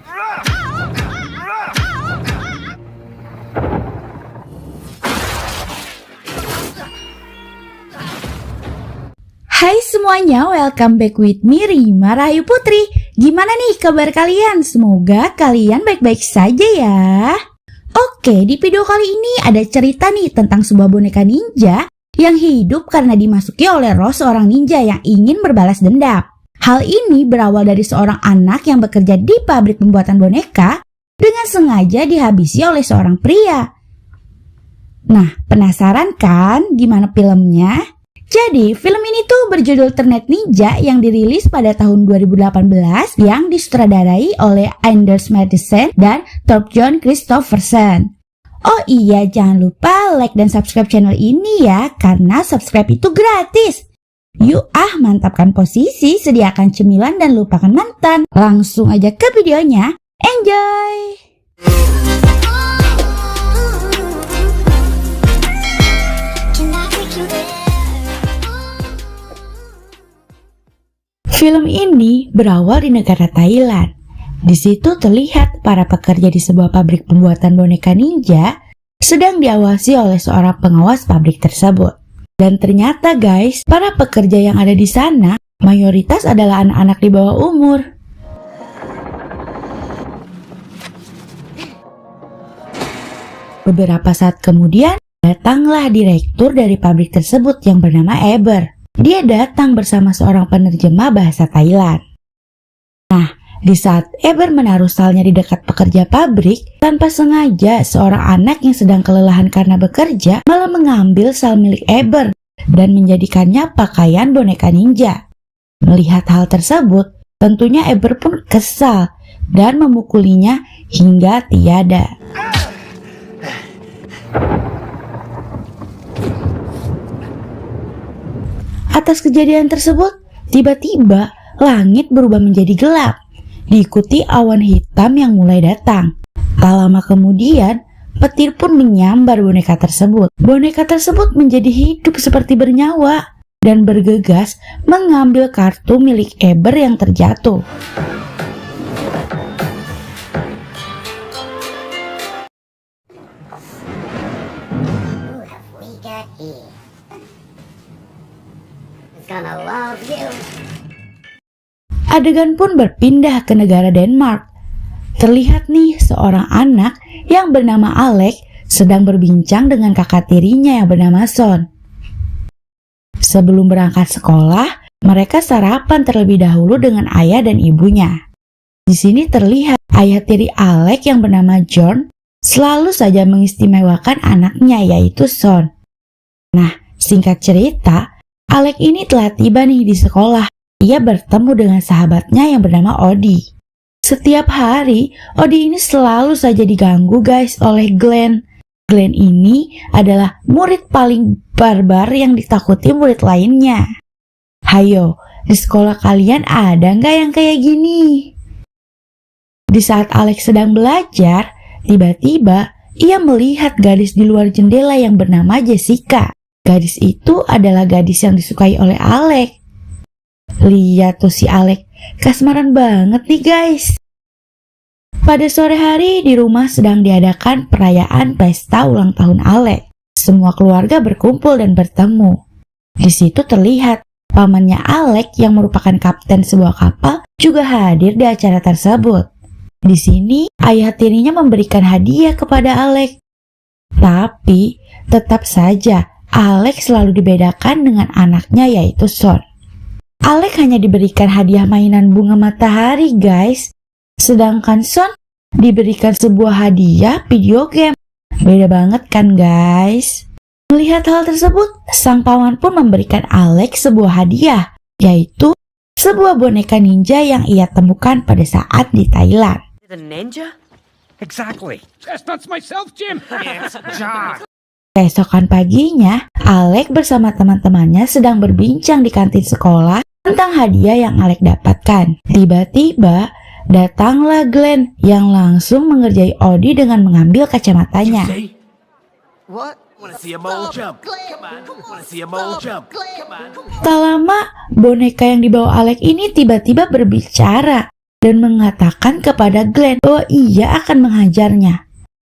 Hai semuanya, welcome back with me Rima Rahayu Putri. Gimana nih kabar kalian? Semoga kalian baik-baik saja ya. Oke, di video kali ini ada cerita nih tentang sebuah boneka ninja yang hidup karena dimasuki oleh roh seorang ninja yang ingin berbalas dendam. Hal ini berawal dari seorang anak yang bekerja di pabrik pembuatan boneka dengan sengaja dihabisi oleh seorang pria. Nah, penasaran kan gimana filmnya? Jadi, film ini tuh berjudul Teenage Ninja yang dirilis pada tahun 2018 yang disutradarai oleh Anders Madsen dan Thorbjørn Kristoffersen. Oh iya, jangan lupa like dan subscribe channel ini ya, karena subscribe itu gratis. Yuk mantapkan posisi, sediakan cemilan dan lupakan mantan. Langsung aja ke videonya, enjoy! Film ini berawal di negara Thailand. Di situ terlihat para pekerja di sebuah pabrik pembuatan boneka ninja sedang diawasi oleh seorang pengawas pabrik tersebut. Dan ternyata guys, para pekerja yang ada di sana mayoritas adalah anak-anak di bawah umur. Beberapa saat kemudian, datanglah direktur dari pabrik tersebut yang bernama Eber. Dia datang bersama seorang penerjemah bahasa Thailand. Nah, di saat Eber menaruh salnya di dekat pekerja pabrik, tanpa sengaja seorang anak yang sedang kelelahan karena bekerja malah mengambil sal milik Eber dan menjadikannya pakaian boneka ninja. Melihat hal tersebut, tentunya Eber pun kesal dan memukulinya hingga tiada. Atas kejadian tersebut, tiba-tiba langit berubah menjadi gelap, diikuti awan hitam yang mulai datang. Tak lama kemudian, petir pun menyambar boneka tersebut. Boneka tersebut menjadi hidup seperti bernyawa dan bergegas mengambil kartu milik Eber yang terjatuh. Adegan pun berpindah ke negara Denmark. Terlihat nih seorang anak yang bernama Alex sedang berbincang dengan kakak tirinya yang bernama Son. Sebelum berangkat sekolah, mereka sarapan terlebih dahulu dengan ayah dan ibunya. Di sini terlihat ayah tiri Alex yang bernama John selalu saja mengistimewakan anaknya yaitu Son. Nah, singkat cerita, Alex ini telah tiba nih di sekolah. Ia bertemu dengan sahabatnya yang bernama Odi. Setiap hari, Odi ini selalu saja diganggu guys oleh Glenn. Glenn ini adalah murid paling barbar yang ditakuti murid lainnya. Hayo, di sekolah kalian ada nggak yang kayak gini? Di saat Alex sedang belajar, tiba-tiba ia melihat gadis di luar jendela yang bernama Jessica. Gadis itu adalah gadis yang disukai oleh Alex. Lihat tuh si Alex, kasmaran banget nih guys. Pada sore hari di rumah sedang diadakan perayaan pesta ulang tahun Alex. Semua keluarga berkumpul dan bertemu. Di situ terlihat pamannya Alex yang merupakan kapten sebuah kapal juga hadir di acara tersebut. Di sini ayah tirinya memberikan hadiah kepada Alex. Tapi tetap saja Alex selalu dibedakan dengan anaknya yaitu Son. Alex hanya diberikan hadiah mainan bunga matahari guys. Sedangkan Son diberikan sebuah hadiah video game. Beda banget kan guys? Melihat hal tersebut, sang paman pun memberikan Alex sebuah hadiah, yaitu sebuah boneka ninja yang ia temukan pada saat di Thailand. The ninja? Exactly. That's not myself, Jim. It's John. Keesokan paginya, Alex bersama teman-temannya sedang berbincang di kantin sekolah tentang hadiah yang Alex dapatkan. Tiba-tiba, datanglah Glenn yang langsung mengerjai Odi dengan mengambil kacamatanya. What? Wanna see a mole jump? Come on. Wanna see a mole jump? Come on. Tak lama, boneka yang dibawa Alex ini tiba-tiba berbicara. dan mengatakan kepada Glenn bahwa ia akan menghajarnya.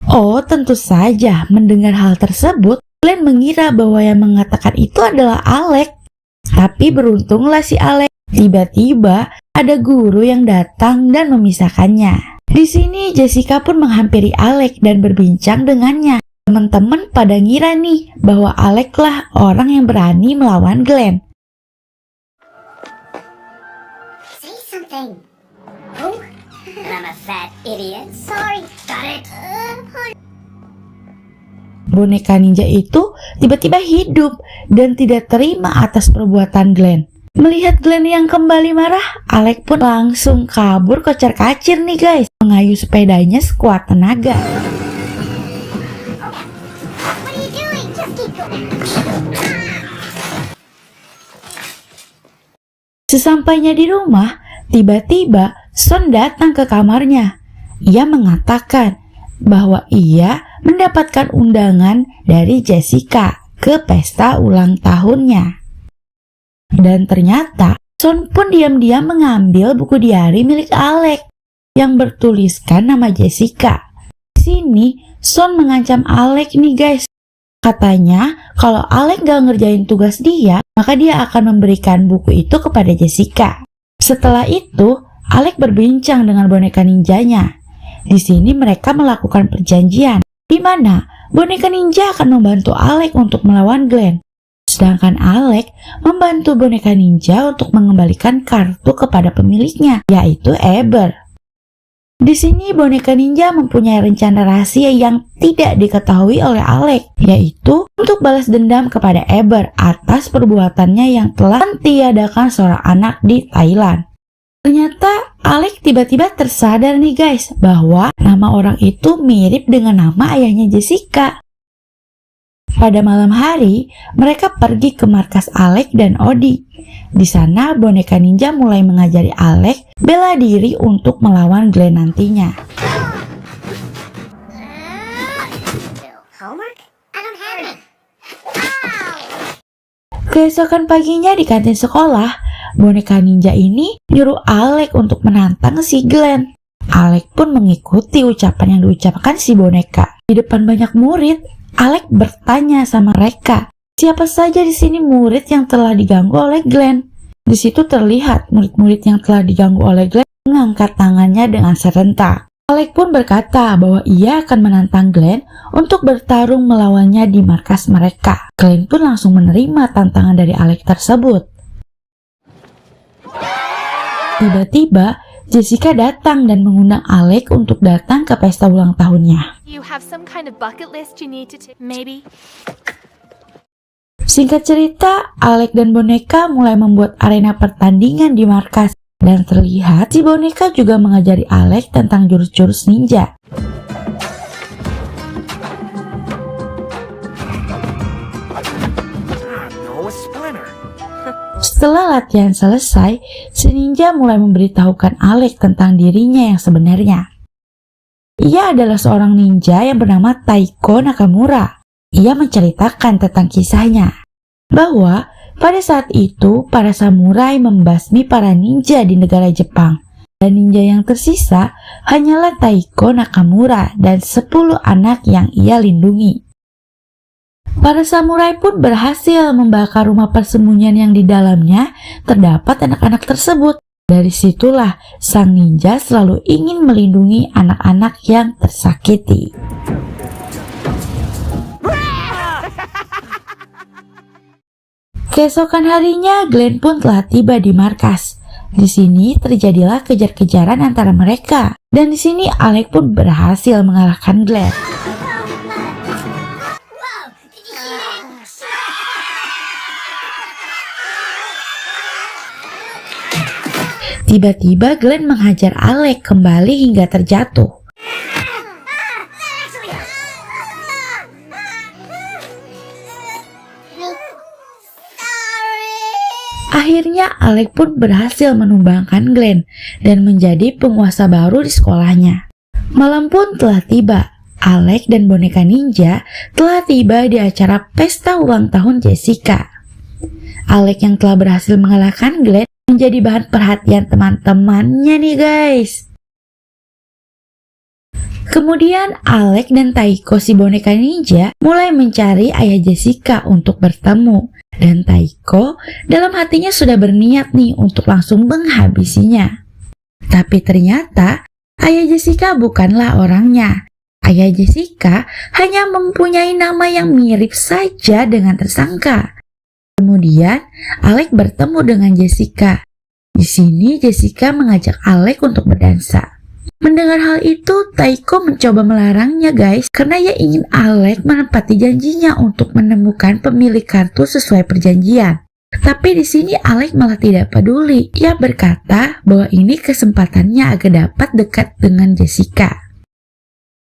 Oh, tentu saja mendengar hal tersebut, Glenn mengira bahwa yang mengatakan itu adalah Alex. Tapi beruntunglah si Alex. Tiba-tiba ada guru yang datang dan memisahkannya. Di sini Jessica pun menghampiri Alex dan berbincang dengannya. Teman-teman pada ngira nih bahwa Alex lah orang yang berani melawan Glenn. Say something. Oh, I'm a fat idiot. Sorry. Got it. Boneka ninja itu tiba-tiba hidup dan tidak terima atas perbuatan Glenn. Melihat Glenn yang kembali marah, Alex pun langsung kabur kocar-kacir nih guys, mengayuh sepedanya sekuat tenaga. What are you doing? Just keep going. Sesampainya di rumah, tiba-tiba Son datang ke kamarnya. Ia mengatakan bahwa ia mendapatkan undangan dari Jessica ke pesta ulang tahunnya. Dan ternyata Son pun diam-diam mengambil buku diari milik Alex yang bertuliskan nama Jessica. Di sini Son mengancam Alex nih guys. Katanya kalau Alex gak ngerjain tugas dia, maka dia akan memberikan buku itu kepada Jessica. Setelah itu, Alex berbincang dengan boneka ninjanya. Di sini mereka melakukan perjanjian, di mana boneka ninja akan membantu Alex untuk melawan Glenn. Sedangkan Alex membantu boneka ninja untuk mengembalikan kartu kepada pemiliknya, yaitu Eber. Di sini boneka ninja mempunyai rencana rahasia yang tidak diketahui oleh Alex, yaitu untuk balas dendam kepada Eber atas perbuatannya yang telah mentiadakan seorang anak di Thailand. Ternyata Alex tiba-tiba tersadar nih guys bahwa nama orang itu mirip dengan nama ayahnya Jessica. Pada malam hari, mereka pergi ke markas Alex dan Odie. Di sana boneka ninja mulai mengajari Alex bela diri untuk melawan Glenn nantinya. Homework? I don't have it. Keesokan paginya di kantin sekolah, boneka ninja ini nyuruh Alex untuk menantang si Glenn. Alex pun mengikuti ucapan yang diucapkan si boneka. Di depan banyak murid, Alex bertanya sama mereka, siapa saja di sini murid yang telah diganggu oleh Glenn? Di situ terlihat murid-murid yang telah diganggu oleh Glenn mengangkat tangannya dengan serentak. Alex pun berkata bahwa ia akan menantang Glenn untuk bertarung melawannya di markas mereka. Glenn pun langsung menerima tantangan dari Alex tersebut. Tiba-tiba, Jessica datang dan mengundang Alex untuk datang ke pesta ulang tahunnya. You have some kind of bucket list you need to take, maybe? Singkat cerita, Alex dan boneka mulai membuat arena pertandingan di markas. Dan terlihat si boneka juga mengajari Alex tentang jurus-jurus ninja. No, a splinter. Setelah latihan selesai, si ninja mulai memberitahukan Alex tentang dirinya yang sebenarnya. Ia adalah seorang ninja yang bernama Taiko Nakamura. Ia menceritakan tentang kisahnya, bahwa pada saat itu para samurai membasmi para ninja di negara Jepang. Dan ninja yang tersisa hanyalah Taiko Nakamura dan 10 anak yang ia lindungi. Para samurai pun berhasil membakar rumah persembunyian yang di dalamnya terdapat anak-anak tersebut. Dari situlah sang ninja selalu ingin melindungi anak-anak yang tersakiti. Keesokan harinya, Glenn pun telah tiba di markas. Di sini terjadilah kejar-kejaran antara mereka. Dan di sini Alex pun berhasil mengalahkan Glenn. Tiba-tiba Glenn menghajar Alex kembali hingga terjatuh. Akhirnya Alex pun berhasil menumbangkan Glenn dan menjadi penguasa baru di sekolahnya. Malam pun telah tiba. Alex dan boneka ninja telah tiba di acara pesta ulang tahun Jessica. Alex yang telah berhasil mengalahkan Glenn menjadi bahan perhatian teman-temannya nih guys. Kemudian Alex dan Taiko si boneka ninja mulai mencari ayah Jessica untuk bertemu. Dan Taiko dalam hatinya sudah berniat nih untuk langsung menghabisinya. Tapi ternyata ayah Jessica bukanlah orangnya. Ayah Jessica hanya mempunyai nama yang mirip saja dengan tersangka. Kemudian Alex bertemu dengan Jessica. Di sini Jessica mengajak Alex untuk berdansa. Mendengar hal itu, Taiko mencoba melarangnya guys, karena ia ingin Alex menepati janjinya untuk menemukan pemilik kartu sesuai perjanjian. Tapi di sini Alex malah tidak peduli. Ia berkata bahwa ini kesempatannya agar dapat dekat dengan Jessica.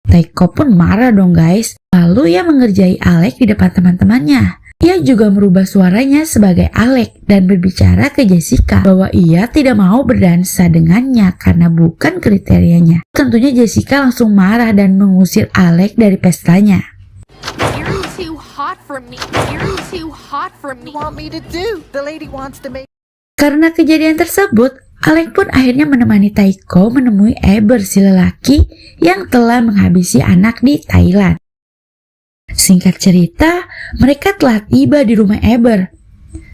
Taiko pun marah dong guys. Lalu ia mengerjai Alex di depan teman-temannya. Ia juga merubah suaranya sebagai Alex dan berbicara ke Jessica bahwa ia tidak mau berdansa dengannya karena bukan kriterianya. Tentunya Jessica langsung marah dan mengusir Alex dari pestanya. You're too hot for me. You're too hot for me. Want me to do? The lady wants to make. Karena kejadian tersebut, Alex pun akhirnya menemani Taiko menemui Eber si lelaki yang telah menghabisi anak di Thailand. Singkat cerita, mereka telah tiba di rumah Eber.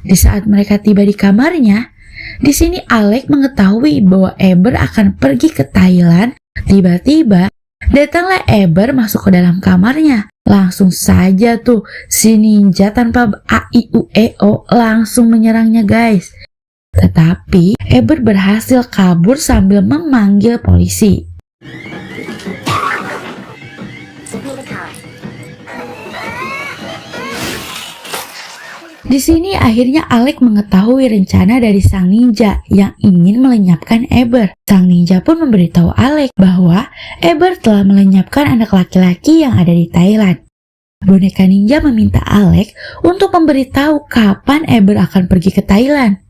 Di saat mereka tiba di kamarnya, di sini Alex mengetahui bahwa Eber akan pergi ke Thailand. Tiba-tiba, datanglah Eber masuk ke dalam kamarnya. Langsung saja tuh, si ninja tanpa A-I-U-E-O langsung menyerangnya guys. Tetapi, Eber berhasil kabur sambil memanggil polisi. Di sini akhirnya Alex mengetahui rencana dari sang ninja yang ingin melenyapkan Eber. Sang ninja pun memberitahu Alex bahwa Eber telah melenyapkan anak laki-laki yang ada di Thailand. Boneka ninja meminta Alex untuk memberitahu kapan Eber akan pergi ke Thailand.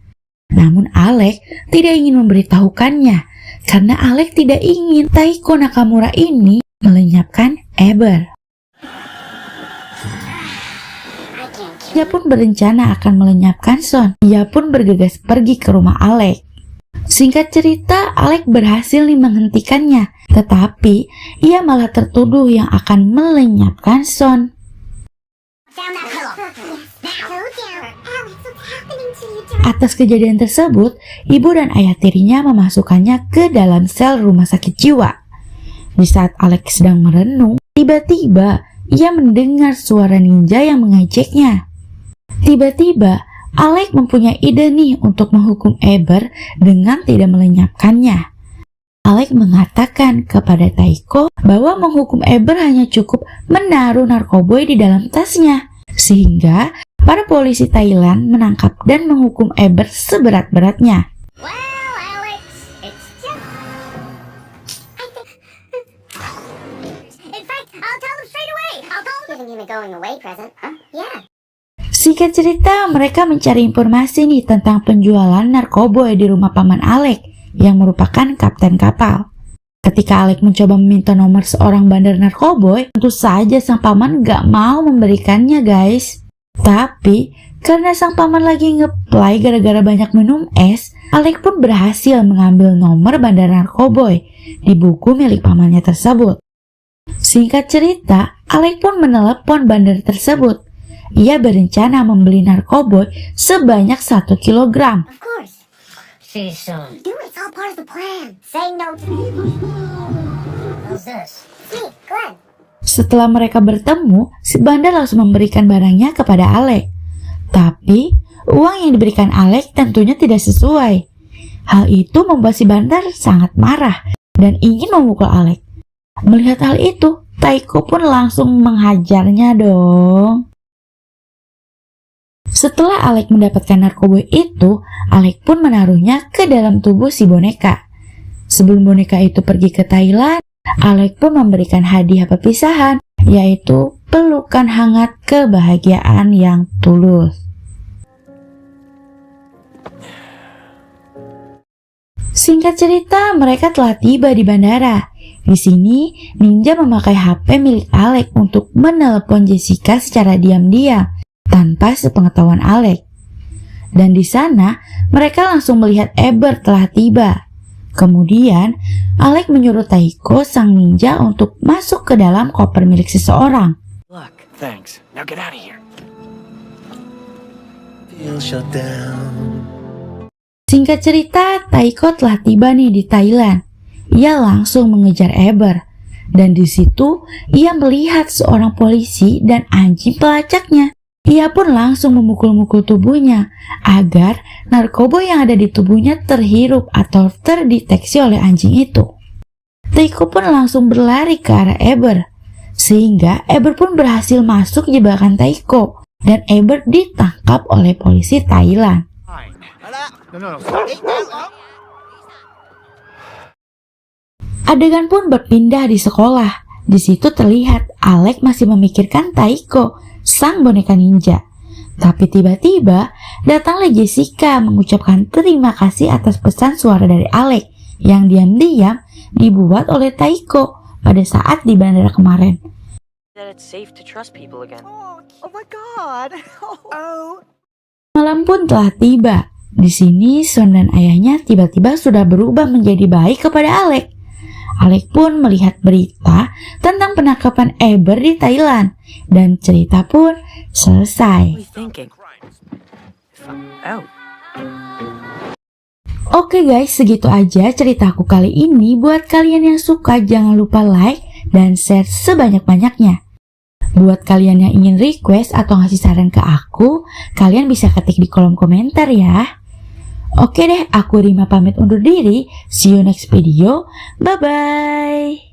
Namun Alex tidak ingin memberitahukannya karena Alex tidak ingin Taiko Nakamura ini melenyapkan Eber. Ia pun berencana akan melenyapkan Son. Ia pun bergegas pergi ke rumah Alex. Singkat cerita, Alex berhasil menghentikannya. Tetapi, ia malah tertuduh yang akan melenyapkan Son. Atas kejadian tersebut, ibu dan ayah tirinya memasukkannya ke dalam sel rumah sakit jiwa. Di saat Alex sedang merenung, tiba-tiba ia mendengar suara ninja yang mengejeknya. Tiba-tiba, Alex mempunyai ide nih untuk menghukum Eber dengan tidak melenyapkannya. Alex mengatakan kepada Taiko bahwa menghukum Eber hanya cukup menaruh narkoboy di dalam tasnya. Sehingga para polisi Thailand menangkap dan menghukum Eber seberat-beratnya. Well, Alex, it's just... In fact, I'll tell them straight away. I'll tell them... Giving him a going away present, huh? Yeah. Singkat cerita, mereka mencari informasi nih tentang penjualan narkoboy di rumah paman Alex yang merupakan kapten kapal. Ketika Alex mencoba meminta nomor seorang bandar narkoboy, tentu saja sang paman gak mau memberikannya guys. Tapi, karena sang paman lagi ngeplay gara-gara banyak minum es, Alex pun berhasil mengambil nomor bandar narkoboy di buku milik pamannya tersebut. Singkat cerita, Alex pun menelepon bandar tersebut. Ia berencana membeli narkoboy sebanyak 1 kilogram. Of course. See you soon. Do it. It's all part of the plan. Saying no to... Who's this? It's me, Glenn. Setelah mereka bertemu, si bandar langsung memberikan barangnya kepada Alex. Tapi, uang yang diberikan Alex tentunya tidak sesuai. Hal itu membuat si bandar sangat marah dan ingin memukul Alex. Melihat hal itu, Taiko pun langsung menghajarnya dong. Setelah Alex mendapatkan narkoboy itu, Alex pun menaruhnya ke dalam tubuh si boneka. Sebelum boneka itu pergi ke Thailand, Alex pun memberikan hadiah perpisahan, yaitu pelukan hangat kebahagiaan yang tulus. Singkat cerita, mereka telah tiba di bandara. Di sini, ninja memakai HP milik Alex untuk menelepon Jessica secara diam-diam tanpa sepengetahuan Alex. Dan di sana mereka langsung melihat Eber telah tiba. Kemudian Alec menyuruh Taiko sang ninja untuk masuk ke dalam koper milik seseorang. Look, thanks. Now get out of here. Feel shut down. Singkat cerita, Taiko telah tiba nih di Thailand. Ia langsung mengejar Eber. Dan di situ ia melihat seorang polisi dan anjing pelacaknya. Ia pun langsung memukul-mukul tubuhnya agar narkoba yang ada di tubuhnya terhirup atau terdeteksi oleh anjing itu. Taiko pun langsung berlari ke arah Eber, sehingga Eber pun berhasil masuk jebakan Taiko dan Eber ditangkap oleh polisi Thailand. Fine. No. Adegan pun berpindah di sekolah. Di situ terlihat Alec masih memikirkan Taiko, sang boneka ninja. Tapi tiba-tiba datanglah Jessica mengucapkan terima kasih atas pesan suara dari Alec yang diam-diam dibuat oleh Taiko pada saat di bandara kemarin. That it's safe to trust people again. Oh my God. Oh. Malam pun telah tiba. Di sini Son dan ayahnya tiba-tiba sudah berubah menjadi baik kepada Alec. Alec pun melihat berita tentang penangkapan Eber di Thailand dan cerita pun selesai. What are you thinking? If I'm out. Oke guys, segitu aja ceritaku kali ini. Buat kalian yang suka jangan lupa like dan share sebanyak-banyaknya. Buat kalian yang ingin request atau ngasih saran ke aku, kalian bisa ketik di kolom komentar ya. Oke deh, aku Rima pamit undur diri. See you next video. Bye-bye.